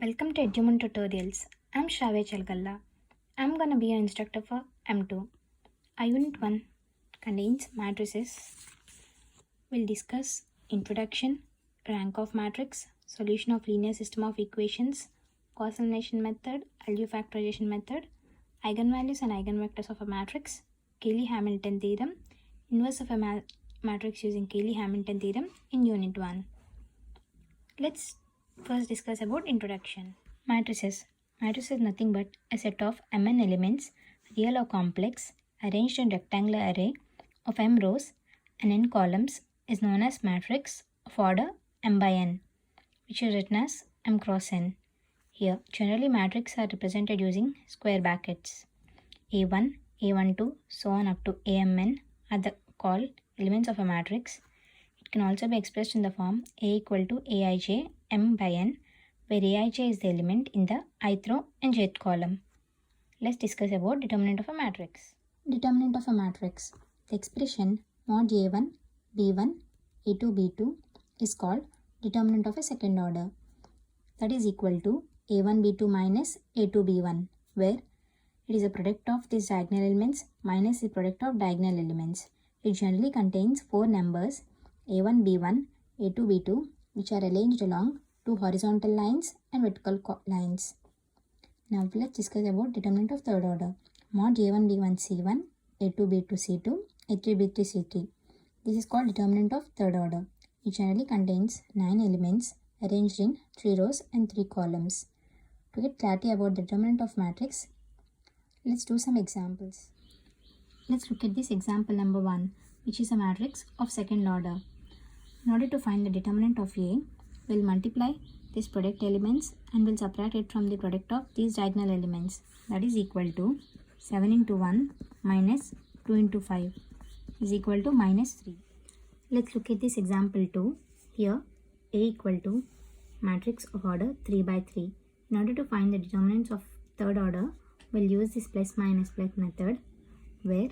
Welcome to EduMoon tutorials. I'm Sravya. I'm gonna be your instructor for M2. Our Unit 1 contains matrices. We'll discuss introduction, rank of matrix, solution of linear system of equations, Gauss elimination method, LU factorization method, eigenvalues and eigenvectors of a matrix, Cayley-Hamilton theorem, inverse of a matrix using Cayley-Hamilton theorem in Unit 1. Let's first discuss about introduction. Matrices. Matrix is nothing but a set of mn elements, real or complex, arranged in rectangular array of m rows and n columns is known as matrix of order m by n, which is written as m cross n. Here, generally matrices are represented using square brackets. A1, A12, so on up to Amn are called elements of a matrix. It can also be expressed in the form A equal to Aij m by n, where Aij is the element in the ith row and jth column. Let's discuss about determinant of a matrix. Determinant of a matrix. The expression mod A1, B1, A2, B2 is called determinant of a second order. That is equal to A1, B2 minus A2, B1, where it is a product of these diagonal elements minus the product of diagonal elements. It generally contains four numbers A1, B1, A2, B2, which are arranged along two horizontal lines and vertical lines. Now let's discuss about determinant of third order. Mod A1, B1, C1, A2, B2, C2, A3, B3, C3. This is called determinant of third order. It generally contains 9 elements arranged in 3 rows and 3 columns. To get clarity about the determinant of matrix, let's do some examples. Let's look at this example number 1, which is a matrix of second order. In order to find the determinant of A, we'll multiply these product elements and we'll subtract it from the product of these diagonal elements. That is equal to 7 into 1 minus 2 into 5 is equal to minus 3. Let's look at this example 2. Here, A equal to matrix of order 3 by 3. In order to find the determinants of third order, we'll use this plus minus plus method, where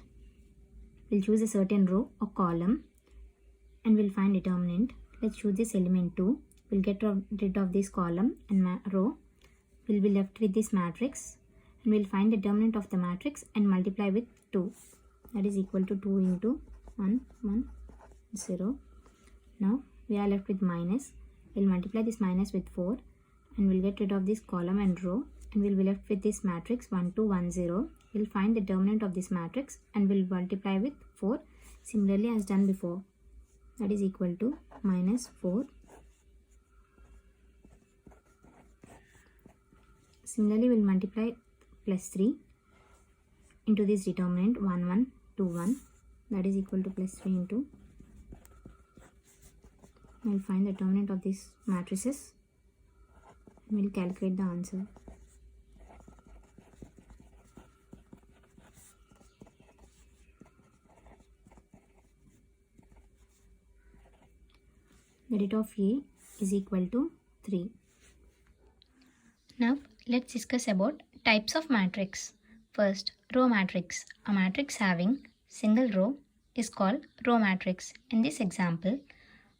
we'll choose a certain row or column and we'll find determinant. Let's choose this element 2. We'll get rid of this column and row. We'll be left with this matrix and we'll find determinant of the matrix and multiply with 2. That is equal to 2 into 1, 1, 0. Now we are left with minus. We'll multiply this minus with 4 and we'll get rid of this column and row and we'll be left with this matrix 1, 2, 1, 0. We'll find the determinant of this matrix and we'll multiply with 4 similarly as done before. That is equal to minus 4. Similarly, we'll multiply plus 3 into this determinant 1, 1, 2, 1. That is equal to plus 3 into. We'll find the determinant of these matrices and we'll calculate the answer. The det of A is equal to 3. Now let's discuss about types of matrix. First, row matrix. A matrix having single row is called row matrix. In this example,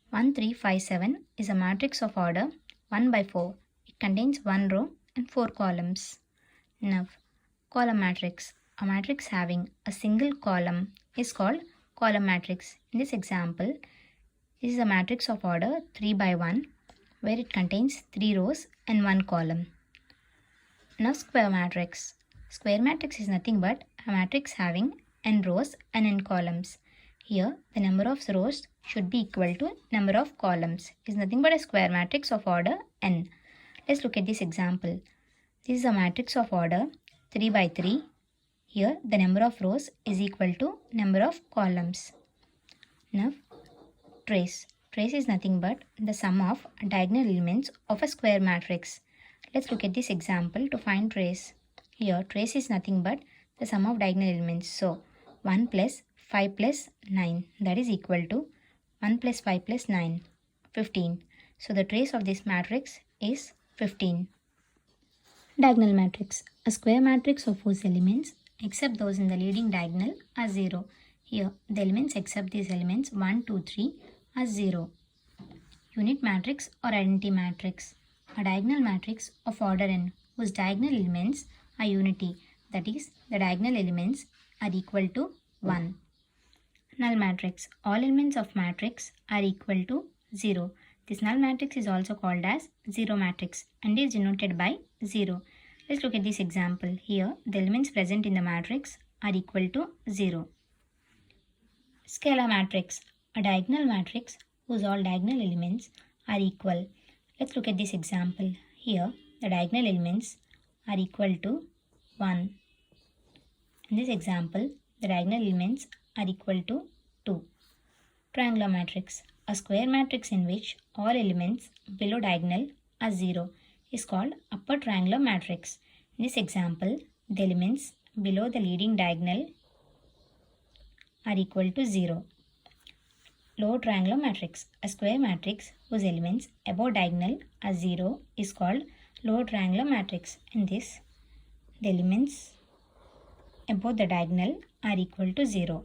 1, 3, 5, 7 is a matrix of order 1 by 4. It contains 1 row and 4 columns. Now, column matrix. A matrix having a single column is called column matrix. In this example, this is a matrix of order 3 by 1, where it contains 3 rows and 1 column. Now square matrix. Square matrix is nothing but a matrix having n rows and n columns. Here, the number of rows should be equal to number of columns. It is nothing but a square matrix of order n. Let's look at this example. This is a matrix of order 3 by 3. Here, the number of rows is equal to number of columns. Now, trace. Trace is nothing but the sum of diagonal elements of a square matrix. Let's look at this example to find trace. Here, trace is nothing but the sum of diagonal elements. So, 1 plus 5 plus 9, that is equal to 1 plus 5 plus 9, 15. So, the trace of this matrix is 15. Diagonal matrix. A square matrix of whose elements except those in the leading diagonal are 0. Here, the elements except these elements 1, 2, 3 are 0. Unit matrix or identity matrix. A diagonal matrix of order n whose diagonal elements are unity, that is, the diagonal elements are equal to 1. Null matrix. All elements of matrix are equal to 0. This null matrix is also called as zero matrix and is denoted by 0. Let's look at this example. Here, the elements present in the matrix are equal to 0. Scalar matrix. A diagonal matrix whose all diagonal elements are equal. Let's look at this example. Here, the diagonal elements are equal to 1. In this example, the diagonal elements are equal to 2. Triangular matrix. A square matrix in which all elements below diagonal are 0 is called upper triangular matrix. In this example, the elements below the leading diagonal are equal to 0. Lower triangular matrix. A square matrix whose elements above diagonal are 0 is called lower triangular matrix. In this, the elements above the diagonal are equal to 0.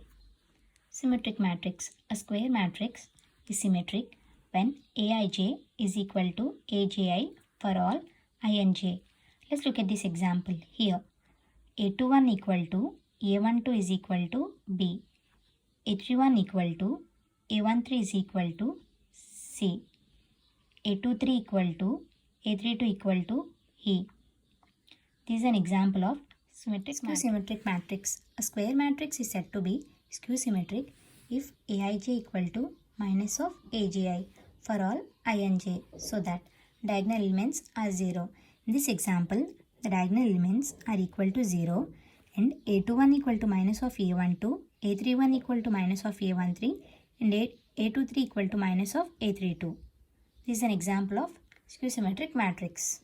Symmetric matrix. A square matrix is symmetric when Aij is equal to Aji for all Ij. Let's look at this example. Here, A21 equal to A12 is equal to B. A31 equal to A13 is equal to C. A23 equal to A32 equal to E. This is an example of skew-symmetric matrix. A square matrix is said to be skew-symmetric if Aij equal to minus of Aji for all Ij, so that diagonal elements are 0. In this example, the diagonal elements are equal to 0 and A21 equal to minus of A12, A31 equal to minus of A13 and A23 equal to minus of A32. This is an example of skew-symmetric matrix.